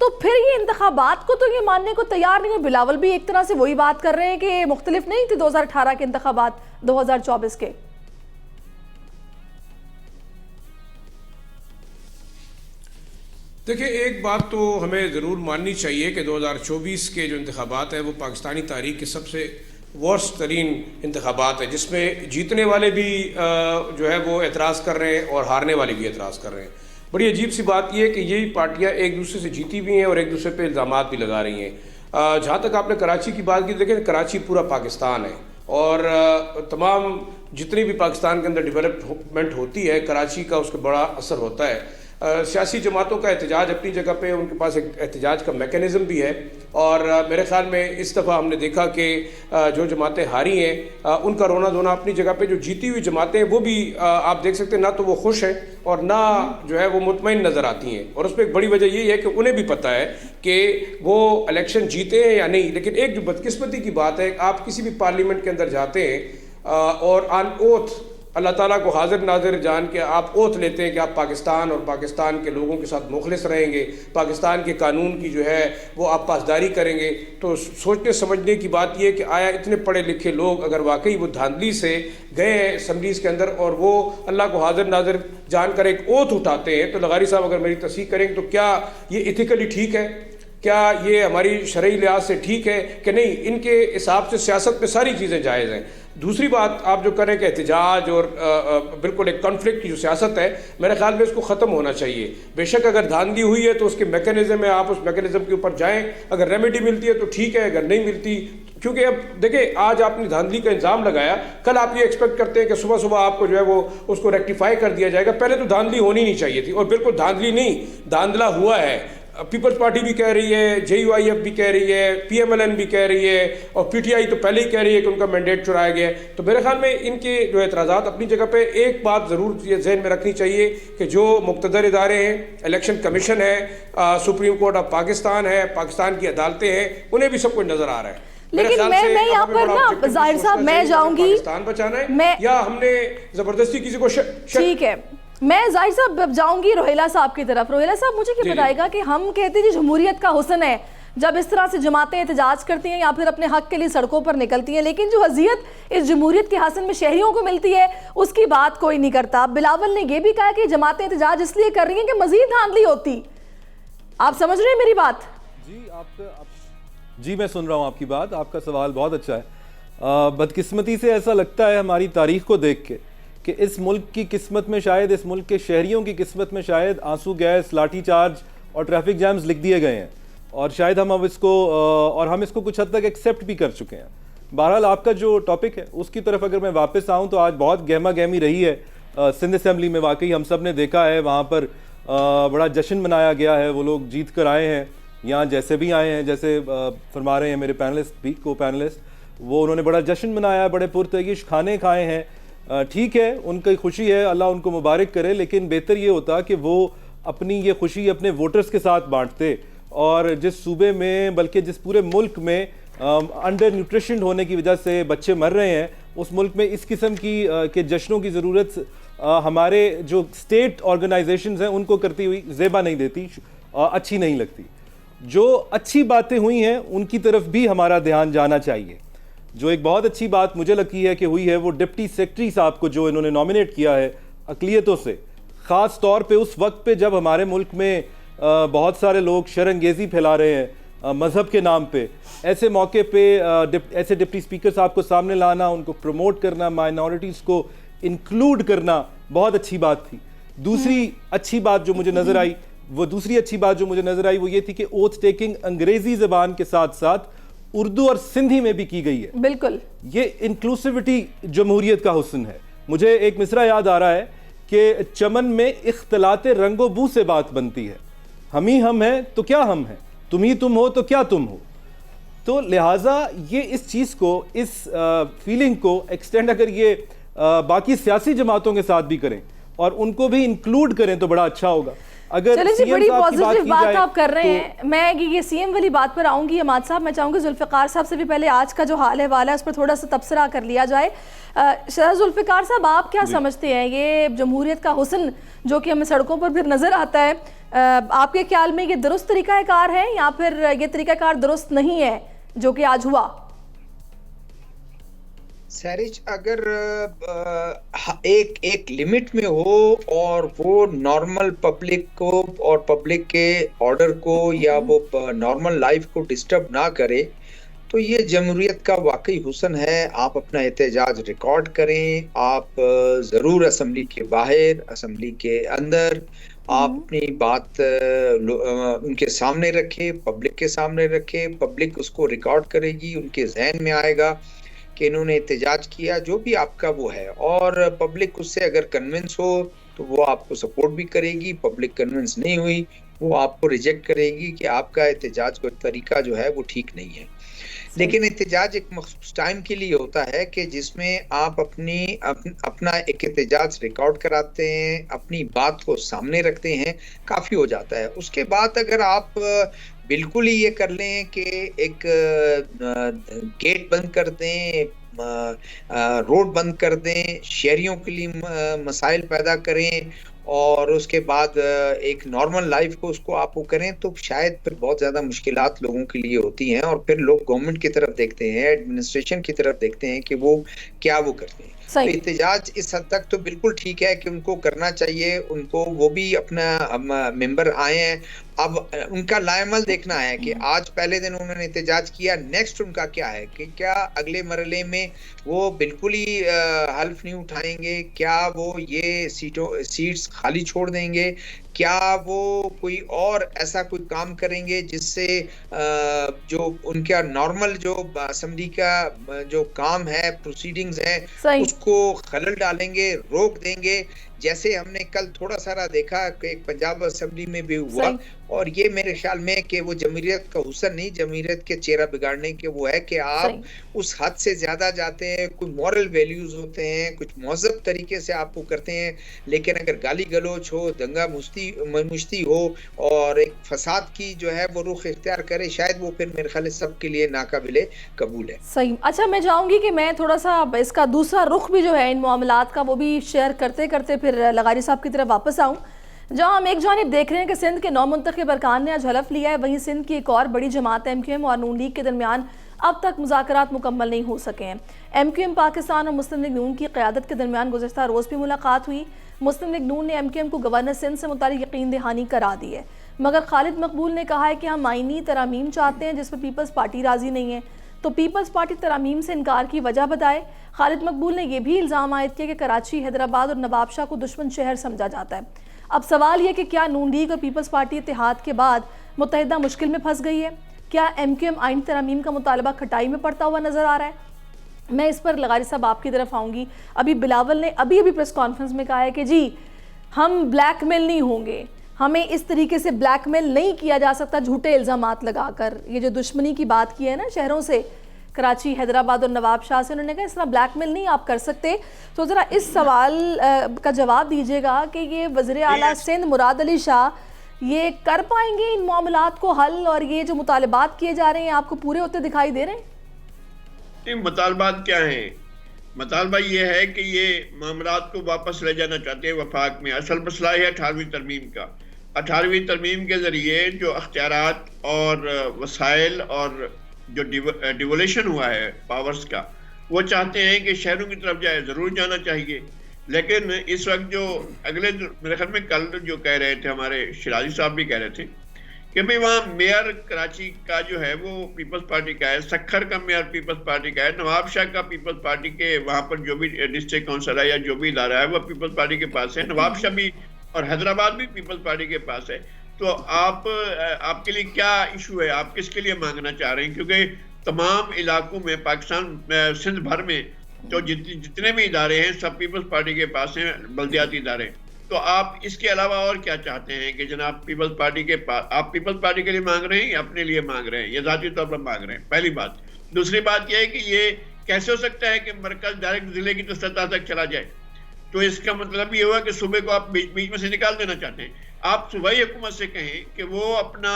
تو پھر یہ انتخابات کو تو یہ ماننے کو تیار نہیں ہے. بلاول بھی ایک طرح سے وہی بات کر رہے ہیں کہ مختلف نہیں تھے 2018 کے انتخابات 2024 کے. دیکھیں ایک بات تو ہمیں ضرور ماننی چاہیے کہ 2024 کے جو انتخابات ہیں وہ پاکستانی تاریخ کے سب سے ورسٹ ترین انتخابات ہیں، جس میں جیتنے والے بھی جو ہے وہ اعتراض کر رہے ہیں اور ہارنے والے بھی اعتراض کر رہے ہیں. بڑی عجیب سی بات یہ ہے کہ یہی پارٹیاں ایک دوسرے سے جیتی بھی ہیں اور ایک دوسرے پہ الزامات بھی لگا رہی ہیں. جہاں تک آپ نے کراچی کی بات کی، دیکھیں کراچی پورا پاکستان ہے اور تمام جتنی بھی پاکستان کے اندر ڈیولپمنٹ ہوتی ہے کراچی کا اس کا بڑا اثر ہوتا ہے. سیاسی جماعتوں کا احتجاج اپنی جگہ پہ، ان کے پاس ایک احتجاج کا میکینزم بھی ہے، اور میرے خیال میں اس دفعہ ہم نے دیکھا کہ جو جماعتیں ہاری ہیں ان کا رونا دھونا اپنی جگہ پہ. جو جیتی ہوئی جماعتیں وہ بھی آپ دیکھ سکتے ہیں نہ تو وہ خوش ہیں اور نہ جو ہے وہ مطمئن نظر آتی ہیں. اور اس پہ ایک بڑی وجہ یہی ہے کہ انہیں بھی پتہ ہے کہ وہ الیکشن جیتے ہیں یا نہیں. لیکن ایک جو بدقسمتی کی بات ہے، آپ کسی بھی پارلیمنٹ کے اندر جاتے ہیں اور آن اوتھ اللہ تعالیٰ کو حاضر ناظر جان کے آپ اوتھ لیتے ہیں کہ آپ پاکستان اور پاکستان کے لوگوں کے ساتھ مخلص رہیں گے، پاکستان کے قانون کی جو ہے وہ آپ پاسداری کریں گے. تو سوچنے سمجھنے کی بات یہ ہے کہ آیا اتنے پڑھے لکھے لوگ اگر واقعی وہ دھاندلی سے گئے ہیں اسمبلیز کے اندر اور وہ اللہ کو حاضر ناظر جان کر ایک اوتھ اٹھاتے ہیں، تو لغاری صاحب اگر میری تصحیح کریں تو کیا یہ ایتھیکلی ٹھیک ہے؟ کیا یہ ہماری شرعی لحاظ سے ٹھیک ہے کہ نہیں؟ ان کے حساب سے سیاست میں ساری چیزیں جائز ہیں. دوسری بات آپ جو کریں کہ احتجاج اور بالکل ایک کانفلکٹ کی جو سیاست ہے، میرے خیال میں اس کو ختم ہونا چاہیے. بے شک اگر دھاندلی ہوئی ہے تو اس کے میکینزم ہے، آپ اس میکینزم کے اوپر جائیں. اگر ریمیڈی ملتی ہے تو ٹھیک ہے، اگر نہیں ملتی، کیونکہ اب دیکھیں آج آپ نے دھاندلی کا الزام لگایا، کل آپ یہ ایکسپیکٹ کرتے ہیں کہ صبح صبح آپ کو جو ہے وہ اس کو ریکٹیفائی کر دیا جائے گا. پہلے تو دھاندلی ہونی نہیں چاہیے تھی، اور بالکل دھاندلی نہیں، دھاندلا ہوا ہے. پیپلز پارٹی بھی کہہ رہی ہے، JUIF بھی کہہ رہی ہے، PMLN بھی کہہ رہی ہے، اور PTI تو پہلے ہی کہہ رہی ہے کہ ان کا مینڈیٹ چرایا گیا ہے. تو میرے خیال میں ان کے جو اعتراضات اپنی جگہ پہ، ایک بات ضرور ذہن میں رکھنی چاہیے کہ جو مقتدر ادارے ہیں، الیکشن کمیشن ہے، سپریم کورٹ آف پاکستان ہے، پاکستان کی عدالتیں ہیں، انہیں بھی سب کچھ نظر آ رہا ہے. لیکن میں یہاں پر نا ظاہر صاحب میں جاؤں گی، پاکستان بچانا ہے یا ہم نے زبردستی کسی کو ٹھیک ہے. میں ظاہر صاحب جاؤں گی روہیلا صاحب کی طرف. روہیلا صاحب مجھے کیا بتائے گا کہ ہم کہتے ہیں جمہوریت کا حسن ہے جب اس طرح سے جماعتیں احتجاج کرتی ہیں یا پھر اپنے حق کے لیے سڑکوں پر نکلتی ہیں، لیکن جو اذیت اس جمہوریت کے حسن میں شہریوں کو ملتی ہے اس کی بات کوئی نہیں کرتا. بلاول نے یہ بھی کہا کہ جماعتیں احتجاج اس لیے کر رہی ہیں کہ مزید دھاندلی ہوتی. آپ سمجھ رہے ہیں میری بات؟ جی میں سن رہا ہوں آپ کی بات. آپ کا سوال بہت اچھا ہے. بدقسمتی سے ایسا لگتا ہے ہماری تاریخ کو دیکھ کے کہ اس ملک کی قسمت میں شاید، اس ملک کے شہریوں کی قسمت میں شاید آنسو گیس، لاٹھی چارج اور ٹریفک جیمز لکھ دیے گئے ہیں، اور شاید ہم اب اس کو ہم اس کو کچھ حد تک ایکسیپٹ بھی کر چکے ہیں. بہرحال آپ کا جو ٹاپک ہے اس کی طرف اگر میں واپس آؤں تو آج بہت گہما گہمی رہی ہے سندھ اسمبلی میں. واقعی ہم سب نے دیکھا ہے وہاں پر بڑا جشن منایا گیا ہے. وہ لوگ جیت کر آئے ہیں یہاں جیسے بھی آئے ہیں، جیسے فرما رہے ہیں میرے پینلسٹ بھی، کو پینلسٹ، وہ انہوں نے بڑا جشن منایا ہے، بڑے پرتعیش کھانے کھائے ہیں. ٹھیک ہے، ان کی خوشی ہے، اللہ ان کو مبارک کرے، لیکن بہتر یہ ہوتا کہ وہ اپنی یہ خوشی اپنے ووٹرز کے ساتھ بانٹتے. اور جس صوبے میں بلکہ جس پورے ملک میں انڈر نیوٹریشن ہونے کی وجہ سے بچے مر رہے ہیں، اس ملک میں اس قسم کی کے جشنوں کی ضرورت ہمارے جو اسٹیٹ آرگنائزیشنز ہیں ان کو کرتی ہوئی زیبا نہیں دیتی، اچھی نہیں لگتی. جو اچھی باتیں ہوئی ہیں ان کی طرف بھی ہمارا دھیان جانا چاہیے. جو ایک بہت اچھی بات مجھے لگتی ہے کہ ہوئی ہے وہ ڈپٹی سیکرٹری صاحب کو جو انہوں نے نامینیٹ کیا ہے اقلیتوں سے، خاص طور پہ اس وقت پہ جب ہمارے ملک میں بہت سارے لوگ شرانگیزی پھیلا رہے ہیں مذہب کے نام پہ. ایسے موقع پہ ایسے ڈپٹی اسپیکر صاحب کو سامنے لانا، ان کو پروموٹ کرنا، مائنورٹیز کو انکلوڈ کرنا بہت اچھی بات تھی. دوسری اچھی بات جو مجھے نظر آئی وہ یہ تھی کہ اوتھ ٹیکنگ انگریزی زبان کے ساتھ ساتھ اردو اور سندھی میں بھی کی گئی ہے. بالکل، یہ انکلوسیوٹی جمہوریت کا حسن ہے. مجھے ایک مصرع یاد آ رہا ہے کہ چمن میں اختلاط رنگ و بو سے بات بنتی ہے، ہم ہی ہم ہیں تو کیا ہم ہیں، تم ہی تم ہو تو کیا تم ہو. تو لہٰذا یہ اس چیز کو، اس فیلنگ کو ایکسٹینڈ اگر یہ باقی سیاسی جماعتوں کے ساتھ بھی کریں اور ان کو بھی انکلوڈ کریں تو بڑا اچھا ہوگا. چلیں جی، بڑی پازیٹیو بات آپ کر رہے ہیں. میں یہ سی ایم والی بات پر آؤں گی. حماد صاحب، میں چاہوں گی ذوالفقار صاحب سے بھی پہلے آج کا جو حال احوال ہے اس پر تھوڑا سا تبصرہ کر لیا جائے. ذوالفقار صاحب، آپ کیا سمجھتے ہیں یہ جمہوریت کا حسن جو کہ ہمیں سڑکوں پر پھر نظر آتا ہے آپ کے خیال میں یہ درست طریقہ کار ہے یا پھر یہ طریقہ کار درست نہیں ہے جو کہ آج ہوا؟ سہرش، اگر ایک لمٹ میں ہو اور وہ نارمل پبلک کو اور پبلک کے آرڈر کو یا وہ نارمل لائف کو ڈسٹرب نہ کرے تو یہ جمہوریت کا واقعی حسن ہے. آپ اپنا احتجاج ریکارڈ کریں، آپ ضرور اسمبلی کے باہر، اسمبلی کے اندر آپ اپنی بات ان کے سامنے رکھیں، پبلک کے سامنے رکھیں. پبلک اس کو ریکارڈ کرے گی، ان کے ذہن میں آئے گا کہ انہوں نے احتجاج کیا، جو بھی آپ کا وہ ہے. اور پبلک اس سے اگر کنونس ہو تو وہ آپ کو سپورٹ بھی کرے گی. پبلک کنونس نہیں ہوئی وہ آپ کو ریجیکٹ کرے گی کہ آپ کا احتجاج کا طریقہ جو ہے وہ ٹھیک نہیں ہے. لیکن احتجاج ایک مخصوص ٹائم کے لیے ہوتا ہے کہ جس میں آپ اپنا ایک احتجاج ریکارڈ کراتے ہیں، اپنی بات کو سامنے رکھتے ہیں، کافی ہو جاتا ہے. اس کے بعد اگر آپ بالکل ہی یہ کر لیں کہ ایک گیٹ بند کر دیں، روڈ بند کر دیں، شہریوں کے لیے مسائل پیدا کریں اور اس کے بعد ایک نارمل لائف کو اس کو آپ وہ کریں تو شاید پھر بہت زیادہ مشکلات لوگوں کے لیے ہوتی ہیں. اور پھر لوگ گورنمنٹ کی طرف دیکھتے ہیں، ایڈمنسٹریشن کی طرف دیکھتے ہیں کہ وہ کیا وہ کرتے ہیں. تو احتجاج اس حد تک تو بالکل ٹھیک ہے کہ ان کو کرنا چاہیے، ان کو وہ بھی اپنا ممبر آئے ہیں. اب ان کا لائعمل دیکھنا ہے کہ آج پہلے دن انہوں نے احتجاج کیا، نیکسٹ ان کا کیا ہے کہ کیا اگلے مرحلے میں وہ بالکل ہی حلف نہیں اٹھائیں گے، کیا وہ یہ سیٹس خالی چھوڑ دیں گے، کیا وہ کوئی اور ایسا کوئی کام کریں گے جس سے جو ان کا نارمل جو اسمبلی کا جو کام ہے، پروسیڈنگز ہیں، اس کو خلل ڈالیں گے، روک دیں گے. جیسے ہم نے کل تھوڑا سارا دیکھا کہ پنجاب اسمبلی میں بھی ہوا. اور یہ میرے خیال میں کہ وہ جمہوریت کا حسن نہیں، جمہوریت کے چہرہ بگاڑنے کے وہ ہے کہ آپ اس حد سے زیادہ جاتے ہیں. کوئی مورل ویلیوز ہوتے ہیں، کچھ مہذب طریقے سے آپ وہ کرتے ہیں، لیکن اگر گالی گلوچ ہو، دنگا مشتی ہو اور ایک فساد کی جو ہے وہ رخ اختیار کرے، شاید وہ پھر میرے خیال سب کے لیے ناقابل قبول ہے. صحیح. اچھا، میں چاہوں گی کہ میں تھوڑا سا اس کا دوسرا رخ بھی جو ہے ان معاملات کا وہ بھی شیئر کرتے کرتے پھر لغاری صاحب کی طرف واپس آؤں. جہاں ہم ایک جانب دیکھ رہے ہیں کہ سندھ کے 9 منتخب ارکان نے آج حلف لیا ہے، وہیں سندھ کی ایک اور بڑی جماعت ایم کیو ایم اور نون لیگ کے درمیان اب تک مذاکرات مکمل نہیں ہو سکے ہیں. ایم کیو ایم پاکستان اور مسلم لیگ نون کی قیادت کے درمیان گزشتہ روز بھی ملاقات ہوئی. مسلم لیگ نون نے ایم کیو ایم کو گورنر سندھ سے متعلق یقین دہانی کرا دی ہے، مگر خالد مقبول نے کہا ہے کہ ہم آئینی ترامیم چاہتے ہیں جس پر پیپلز پارٹی راضی نہیں ہے. تو پیپلز پارٹی ترامیم سے انکار کی وجہ بتائے. خالد مقبول نے یہ بھی الزام عائد کیا کہ کراچی، حیدرآباد اور نواب شاہ کو دشمن شہر سمجھا جاتا ہے. اب سوال یہ کہ کیا نون لیگ اور پیپلز پارٹی اتحاد کے بعد متحدہ مشکل میں پھنس گئی ہے؟ کیا ایم کیو ایم آئین ترامیم کا مطالبہ کھٹائی میں پڑتا ہوا نظر آ رہا ہے؟ میں اس پر لغاری صاحب آپ کی طرف آؤں گی. ابھی بلاول نے ابھی پریس کانفرنس میں کہا ہے کہ جی ہم بلیک میل نہیں ہوں گے، ہمیں اس طریقے سے بلیک میل نہیں کیا جا سکتا جھوٹے الزامات لگا کر. یہ جو دشمنی کی بات کی ہے نا شہروں سے، کراچی، حیدرآباد اور نواب شاہ سے، انہوں نے کہا اس طرح بلیک میل نہیں آپ کر سکتے. تو ذرا اس سوال کا جواب دیجیے گا کہ یہ وزیر اعلیٰ سندھ مراد علی شاہ یہ کر پائیں گے ان معاملات کو حل، اور یہ جو مطالبات کیے جا رہے ہیں آپ کو پورے ہوتے دکھائی دے رہے ہیں؟ مطالبات کیا ہیں؟ مطالبہ یہ ہے کہ یہ معاملات کو واپس لے جانا چاہتے ہیں وفاق میں. اصل مسئلہ ہے 18ویں ترمیم کا. 18ویں ترمیم کے ذریعے جو اختیارات اور وسائل اور جو ڈیولیشن ہوا ہے پاورز کا، وہ چاہتے ہیں کہ شہروں کی طرف جائے. ضرور جانا چاہیے، لیکن اس وقت جو اگلے میرے خیال میں کل جو کہہ رہے تھے ہمارے شیرازی صاحب بھی کہہ رہے تھے کہ بھئی وہاں میئر کراچی کا جو ہے وہ پیپلز پارٹی کا ہے، سکھر کا میئر پیپلز پارٹی کا ہے، نواب شاہ کا پیپلز پارٹی کے وہاں پر جو بھی ڈسٹرکٹ کونسل ہے یا جو بھی ادارہ ہے وہ پیپلز پارٹی کے پاس ہے، نواب شاہ بھی اور حیدرآباد بھی پیپلز پارٹی کے پاس ہے. تو آپ کے لیے کیا ایشو ہے؟ آپ کس کے لیے مانگنا چاہ رہے ہیں؟ کیونکہ تمام علاقوں میں پاکستان سندھ بھر میں تو جتنے بھی ادارے ہیں سب پیپلز پارٹی کے پاس ہیں، بلدیاتی ادارے. تو آپ اس کے علاوہ اور کیا چاہتے ہیں کہ جناب پیپلز پارٹی کے پاس آپ پیپلز پارٹی کے لیے مانگ رہے ہیں یا اپنے لیے مانگ رہے ہیں یا ذاتی طور پر مانگ رہے ہیں؟ پہلی بات. دوسری بات یہ ہے کہ یہ کیسے ہو سکتا ہے کہ مرکز ڈائریکٹ ضلع کی سطح تک چلا جائے؟ تو اس کا مطلب یہ ہوا کہ صوبے کو آپ بیچ میں سے نکال دینا چاہتے ہیں. آپ صوبائی حکومت سے کہیں کہ وہ اپنا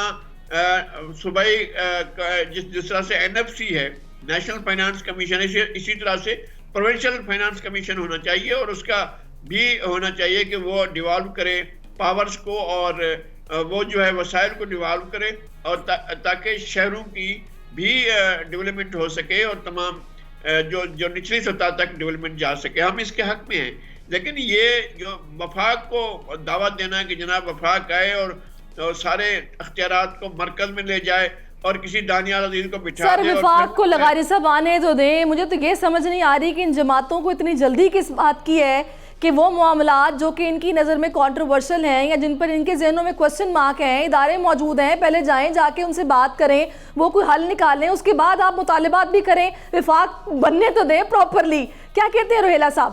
صوبائی جس طرح سے NFC ہے، نیشنل فائنانس کمیشن، اسی طرح سے پروونشل فائنانس کمیشن ہونا چاہیے، اور اس کا بھی ہونا چاہیے کہ وہ ڈیوالو کرے پاورز کو اور وہ جو ہے وسائل کو ڈیولپ کرے اور تاکہ شہروں کی بھی ڈیولپمنٹ ہو سکے اور تمام جو نچلی سطح تک ڈیولپمنٹ جا سکے. ہم اس کے حق میں ہیں. لیکن یہ جو وفاق کو دعوت دینا کہ جناب وفاق آئے اور سارے اختیارات کو مرکز میں لے جائے اور کسی دانیال عزیز کو بٹھا دے. سر وفاق کو لغاری صاحب آنے تو دیں. مجھے تو یہ سمجھ نہیں آ رہی کہ ان جماعتوں کو اتنی جلدی کس بات کی ہے کہ وہ معاملات جو کہ ان کی نظر میں کنٹروورشل ہیں یا جن پر ان کے ذہنوں میں کوسچن مارک ہیں، ادارے موجود ہیں، پہلے جائیں جا کے ان سے بات کریں، وہ کوئی حل نکالیں، اس کے بعد آپ مطالبات بھی کریں، وفاق بننے تو دیں پراپرلی. کیا کہتے ہیں روہیلا صاحب؟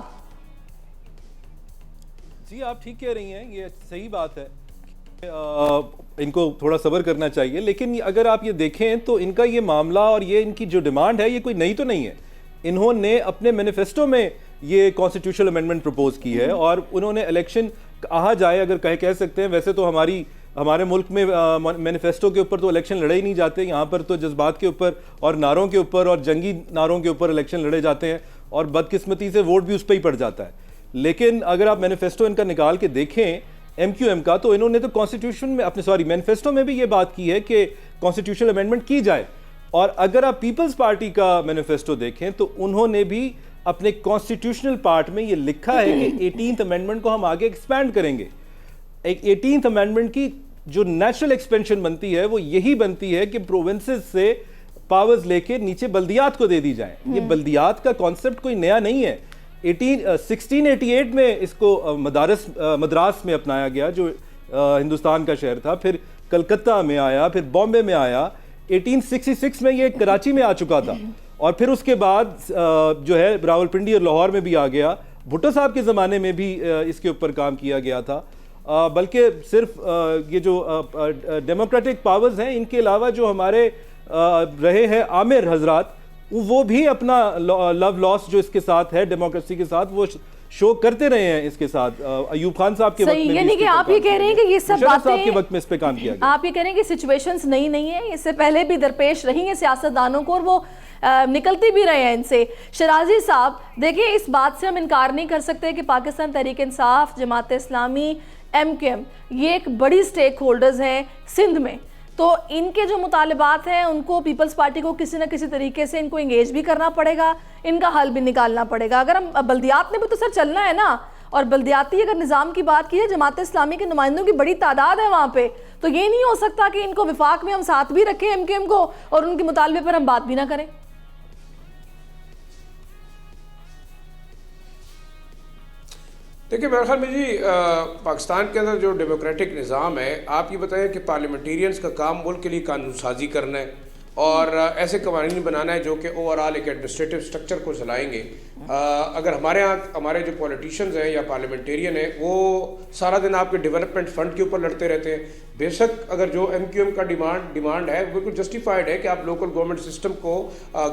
جی آپ ٹھیک کہہ رہی ہیں، یہ صحیح بات ہے. ان کو تھوڑا صبر کرنا چاہیے. لیکن اگر آپ یہ دیکھیں تو ان کا یہ معاملہ اور یہ ان کی جو ڈیمانڈ ہے یہ کوئی نئی تو نہیں ہے. انہوں نے اپنے مینیفیسٹو میں یہ کانسٹیٹیوشنل امینڈمنٹ پروپوز کی ہے اور انہوں نے الیکشن کہا جائے اگر کہہ سکتے ہیں. ویسے تو ہمارے ملک میں مینیفیسٹو کے اوپر تو الیکشن لڑے ہی نہیں جاتے. یہاں پر تو جذبات کے اوپر اور نعروں کے اوپر اور جنگی نعروں کے اوپر الیکشن لڑے جاتے ہیں اور بدقسمتی سے ووٹ بھی اس پہ ہی پڑ جاتا ہے. لیکن اگر آپ مینیفیسٹو ان کا نکال کے دیکھیں ایم کیو ایم کا، تو انہوں نے تو کانسٹیٹیوشن میں مینیفیسٹو میں بھی یہ بات کی ہے کہ کانسٹیٹیوشنل امینڈمنٹ کی جائے. اور اگر آپ پیپلز پارٹی کا مینیفیسٹو دیکھیں تو انہوں نے بھی اپنے کانسٹیٹیوشنل پارٹ میں یہ لکھا ہے کہ 18th امینڈمنٹ کو ہم آگے ایکسپینڈ کریں گے. ایک 18th امینڈمنٹ کی جو نیچرل ایکسپینشن بنتی ہے وہ یہی بنتی ہے کہ پروونسز سے پاورز لے کے نیچے بلدیات کو دے دی جائیں. یہ بلدیات کا کانسیپٹ کوئی نیا نہیں ہے. 1688 میں اس کو مدراس میں اپنایا گیا جو ہندوستان کا شہر تھا، پھر کلکتہ میں آیا، پھر بامبے میں آیا. 1866 میں یہ کراچی میں آ چکا تھا اور پھر اس کے بعد جو ہے راولپنڈی اور لاہور میں بھی آ گیا. بھٹو صاحب کے زمانے میں بھی اس کے اوپر کام کیا گیا تھا. بلکہ صرف یہ جو ڈیموکریٹک پاورز ہیں ان کے علاوہ جو ہمارے رہے ہیں عامر حضرات، وہ بھی اپنا لو لاس جو اس کے ساتھ ہے ڈیموکریسی کے ساتھ وہ شو کرتے رہے ہیں اس کے ساتھ. ایوب خان صاحب کے وقت میں یعنی کہ آپ یہ کہہ رہے ہیں کہ یہ سب باتیں صاحب کے وقت میں اس پہ کام کیا گیا. آپ یہ کہہ رہے ہیں کہ سچویشنز نئی نہیں ہیں، اس سے پہلے بھی درپیش رہی ہیں سیاستدانوں کو اور وہ نکلتی بھی رہے ہیں ان سے. شرازی صاحب دیکھیں، اس بات سے ہم انکار نہیں کر سکتے کہ Pakistan Tehreek Insaf, Jamaat Islami, M Q M یہ ایک بڑی سٹیک ہولڈرز ہیں سندھ میں. تو ان کے جو مطالبات ہیں ان کو پیپلز پارٹی کو کسی نہ کسی طریقے سے ان کو انگیج بھی کرنا پڑے گا، ان کا حل بھی نکالنا پڑے گا. اگر ہم بلدیات میں بھی تو سر چلنا ہے نا، اور بلدیاتی اگر نظام کی بات کی ہے، جماعت اسلامی کے نمائندوں کی بڑی تعداد ہے وہاں پہ، تو یہ نہیں ہو سکتا کہ ان کو وفاق میں ہم ساتھ بھی رکھیں ایم کیو ایم کو اور ان کے مطالبے پر ہم بات بھی نہ کریں. دیکھیں میرے خیال میں جی پاکستان کے اندر جو ڈیموکریٹک نظام ہے، آپ یہ بتائیں کہ پارلیمنٹیرینز کا کام ملک کے لیے قانون سازی کرنا ہے اور ایسے قوانین بنانا ہے جو کہ اوورآل ایک ایڈمنسٹریٹو سٹرکچر کو چلائیں گے. اگر ہمارے ہاں ہمارے جو پولیٹیشینز ہیں یا پارلیمنٹیرین ہیں وہ سارا دن آپ کے ڈیولپمنٹ فنڈ کے اوپر لڑتے رہتے ہیں. بے شک اگر جو ایم کیو ایم کا ڈیمانڈ ہے بالکل جسٹیفائڈ ہے کہ آپ لوکل گورنمنٹ سسٹم کو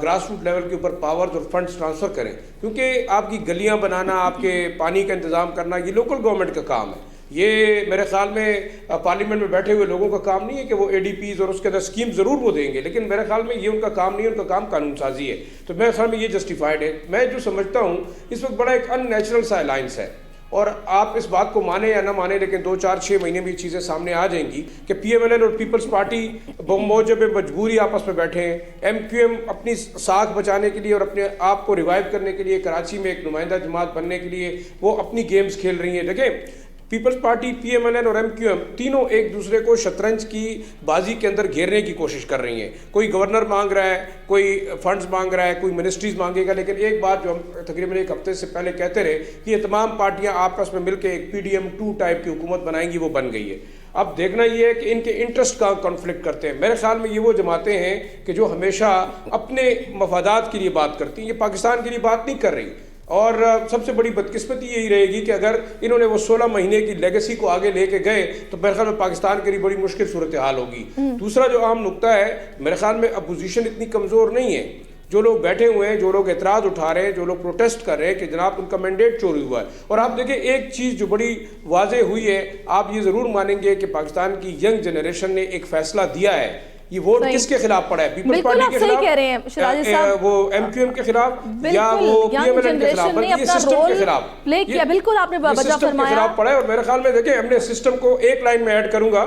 گراس روٹ لیول کے اوپر پاورز اور فنڈز ٹرانسفر کریں، کیونکہ آپ کی گلیاں بنانا، آپ کے پانی کا انتظام کرنا یہ لوکل گورنمنٹ کا کام ہے. یہ میرے خیال میں پارلیمنٹ میں بیٹھے ہوئے لوگوں کا کام نہیں ہے کہ وہ اے ڈی پیز اور اس کے اندر اسکیم ضرور وہ دیں گے، لیکن میرے خیال میں یہ ان کا کام نہیں ہے، ان کا کام قانون سازی ہے. تو میرے خیال میں یہ جسٹیفائڈ ہے. میں جو سمجھتا ہوں اس وقت بڑا ایک ان نیچرل سا الائنس ہے، اور آپ اس بات کو مانیں یا نہ مانیں لیکن 2 4 6 مہینے میں یہ چیزیں سامنے آ جائیں گی کہ پی ایم ایل این اور پیپلز پارٹی موجب مجبوری آپس میں بیٹھے ہیں. ایم کیو ایم اپنی ساکھ بچانے کے لیے اور اپنے آپ کو ریوائیو کرنے کے لیے کراچی میں ایک نمائندہ جماعت بننے کے لیے وہ اپنی گیمز کھیل رہی ہیں. دیکھیں Peoples Party, P M L N اور ایم کیو ایم تینوں ایک دوسرے کو شطرنج کی بازی کے اندر گھیرنے کی کوشش کر رہی ہیں. کوئی گورنر مانگ رہا ہے، کوئی فنڈز مانگ رہا ہے، کوئی منسٹریز مانگے گا، لیکن ایک بات جو ہم تقریباً 1 ہفتے سے پہلے کہتے رہے کہ یہ تمام پارٹیاں آپس میں مل کے ایک PDM-2 ٹائپ کی حکومت بنائیں گی، وہ بن گئی ہے. اب دیکھنا یہ ہے کہ ان کے انٹرسٹ کا کنفلکٹ کرتے ہیں. میرے خیال میں یہ وہ جماعتیں ہیں کہ جو ہمیشہ اپنے مفادات کے لیے بات کرتی ہیں، یہ پاکستان کے لیے بات نہیں کر رہی. اور سب سے بڑی بدقسمتی یہی رہے گی کہ اگر انہوں نے وہ 16 مہینے کی لیگیسی کو آگے لے کے گئے تو میرے خیال میں پاکستان کے لیے بڑی مشکل صورتحال ہوگی. دوسرا جو اہم نقطہ ہے، میرے خیال میں اپوزیشن اتنی کمزور نہیں ہے. جو لوگ بیٹھے ہوئے ہیں، جو لوگ اعتراض اٹھا رہے ہیں، جو لوگ پروٹیسٹ کر رہے ہیں کہ جناب ان کا مینڈیٹ چوری ہوا ہے. اور آپ دیکھیں ایک چیز جو بڑی واضح ہوئی ہے، آپ یہ ضرور مانیں گے کہ پاکستان کی ینگ جنریشن نے ایک فیصلہ دیا ہے یہ ووٹ کس کے خلاف پڑا ہے؟ پیپلز پارٹی کے خلاف، وہ ایم کیو ایم کے خلاف، یا وہ پی ایم ایل این کے خلاف، بلکہ یہ سسٹم کے خلاف، بالکل آپ نے سسٹم کے خلاف پڑا ہے. اور میرے خیال میں دیکھیں ہم نے سسٹم کو ایک لائن میں ایڈ کروں گا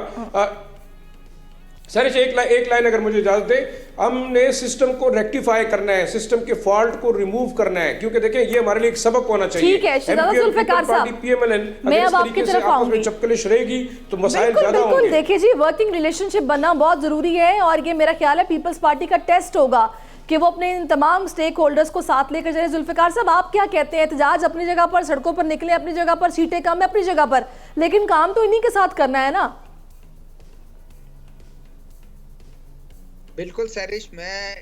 سرش، ایک لائن اگر مجھے اجازت دے، ہم نے سسٹم کو ریکٹیفائی کرنا ہے، سسٹم کے فالٹ کو ریموو کرنا ہے، کیونکہ دیکھیں یہ ہمارے لیے ایک سبق ہونا چاہیے. ٹھیک ہے شہزادہ ذوالفقار صاحب، پی ایم ایل این میں اب آپ کی طرف آؤں گی. چپکلش رہے گی تو مسائل زیادہ ہوں گے. بالکل دیکھیں جی، ورکنگ ریلیشن شپ بننا بہت ضروری ہے، اور یہ میرا خیال ہے پیپلز پارٹی کا ٹیسٹ ہوگا کہ وہ اپنے ان تمام سٹیک ہولڈرز کو ساتھ لے کر چلے. ذوالفقار صاحب آپ کیا کہتے ہیں؟ احتجاج اپنی جگہ پر، سڑکوں پر نکلے اپنی جگہ پر، سیٹیں کم ہے اپنی جگہ پر، لیکن کام تو انہی کے ساتھ کرنا ہے نا. بالکل سیرش، میں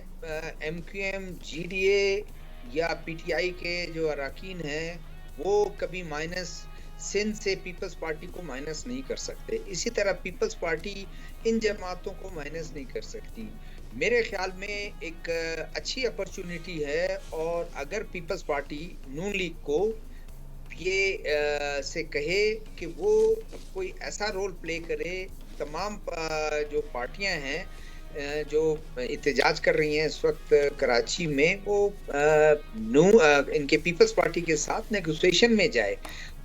M Q M, G D A یا پی ٹی آئی کے جو اراکین ہیں وہ کبھی مائنس سندھ سے پیپلز پارٹی کو مائنس نہیں کر سکتے، اسی طرح پیپلز پارٹی ان جماعتوں کو مائنس نہیں کر سکتی. میرے خیال میں ایک اچھی اپرچونٹی ہے، اور اگر پیپلز پارٹی نون لیگ کو یہ سے کہے کہ وہ کوئی ایسا رول پلے کرے، تمام جو پارٹیاں ہیں جو احتجاج کر رہی ہیں اس وقت کراچی میں، وہ ان کے پیپلز پارٹی کے ساتھ نیگوسیشن میں جائے.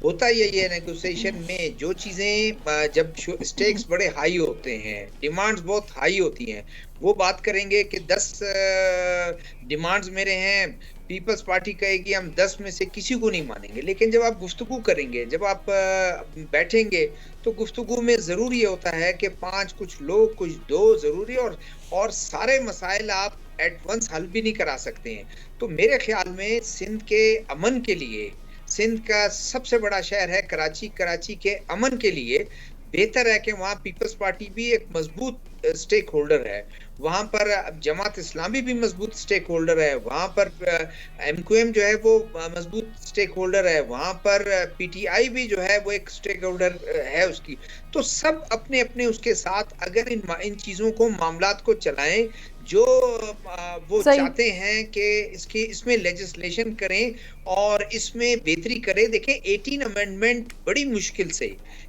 ہوتا یہی ہے نیگوسیشن میں، جو چیزیں جب سٹیکس بڑے ہائی ہوتے ہیں، ڈیمانڈز بہت ہائی ہوتی ہیں، وہ بات کریں گے کہ 10 ڈیمانڈز میرے ہیں، پیپلز پارٹی کہے گی ہم 10 میں سے کسی کو نہیں مانیں گے. لیکن جب آپ گفتگو کریں گے، جب آپ بیٹھیں گے، تو گفتگو میں ضروری یہ ہوتا ہے کہ 5 کچھ لوگ کچھ 2 ضروری، اور سارے مسائل آپ ایٹ ونس حل بھی نہیں کرا سکتے ہیں. تو میرے خیال میں سندھ کے امن کے لیے، سندھ کا سب سے بڑا شہر ہے کراچی، کراچی کے امن کے لیے بہتر ہے کہ وہاں پیپلز پارٹی بھی ایک مضبوط سٹیک ہولڈر ہے، وہاں پر جماعت اسلامی بھی مضبوط سٹیک ہولڈر ہے، وہاں پر ایم کیو ایم جو ہے وہ مضبوط سٹیک ہولڈر ہے، وہاں پر پی ٹی آئی بھی جو ہے وہ ایک سٹیک ہولڈر ہے اس کی. تو سب اپنے اپنے اس کے ساتھ اگر ان چیزوں کو، معاملات کو چلائیں جو وہ چاہتے ہیں کہ اس میں لیجسلیشن کریں اور اس میں بہتری کریں. دیکھیں 18 امینڈمنٹ بڑی مشکل سے،